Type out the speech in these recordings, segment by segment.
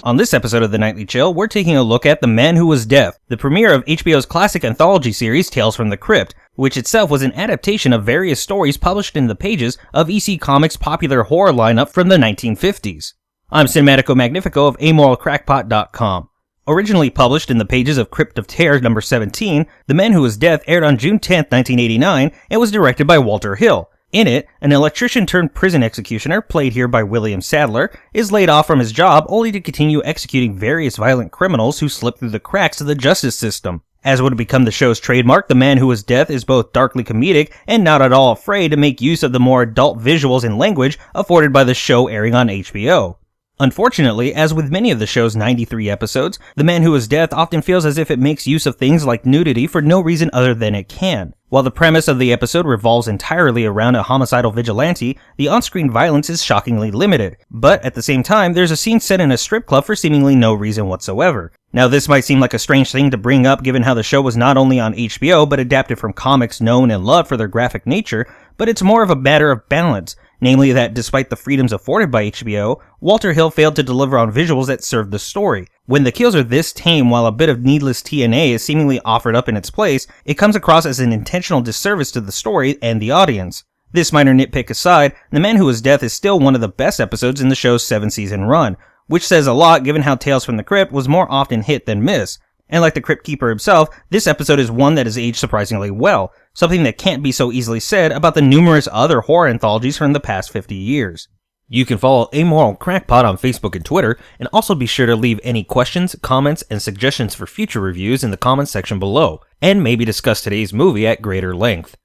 On this episode of The Nightly Chill, we're taking a look at The Man Who Was Death, the premiere of HBO's classic anthology series Tales from the Crypt, which itself was an adaptation of various stories published in the pages of EC Comics' popular horror lineup from the 1950s. I'm Cinematico Magnifico of AmoralCrackpot.com. Originally published in the pages of Crypt of Terror number 17, The Man Who Was Death aired on June 10, 1989, and was directed by Walter Hill. In it, an electrician-turned-prison executioner, played here by William Sadler, is laid off from his job only to continue executing various violent criminals who slip through the cracks of the justice system. As would become the show's trademark, The Man Who Was Death is both darkly comedic and not at all afraid to make use of the more adult visuals and language afforded by the show airing on HBO. Unfortunately, as with many of the show's 93 episodes, The Man Who Was Death often feels as if it makes use of things like nudity for no reason other than it can. While the premise of the episode revolves entirely around a homicidal vigilante, the on-screen violence is shockingly limited. But at the same time, there's a scene set in a strip club for seemingly no reason whatsoever. Now, this might seem like a strange thing to bring up given how the show was not only on HBO but adapted from comics known and loved for their graphic nature, but it's more of a matter of balance. Namely that despite the freedoms afforded by HBO, Walter Hill failed to deliver on visuals that served the story. When the kills are this tame while a bit of needless TNA is seemingly offered up in its place, it comes across as an intentional disservice to the story and the audience. This minor nitpick aside, The Man Who Was Death is still one of the best episodes in the show's 7-season run, which says a lot given how Tales from the Crypt was more often hit than miss. And like the Crypt Keeper himself, this episode is one that has aged surprisingly well, something that can't be so easily said about the numerous other horror anthologies from the past 50 years. You can follow Amoral Crackpot on Facebook and Twitter, and also be sure to leave any questions, comments, and suggestions for future reviews in the comments section below, and maybe discuss today's movie at greater length.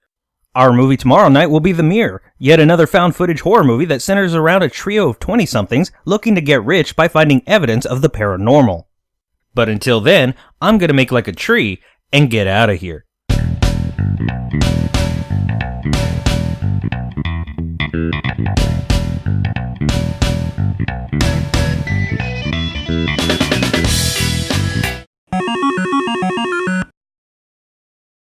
Our movie tomorrow night will be The Mirror, yet another found footage horror movie that centers around a trio of 20-somethings looking to get rich by finding evidence of the paranormal. But until then, I'm gonna make like a tree and get out of here.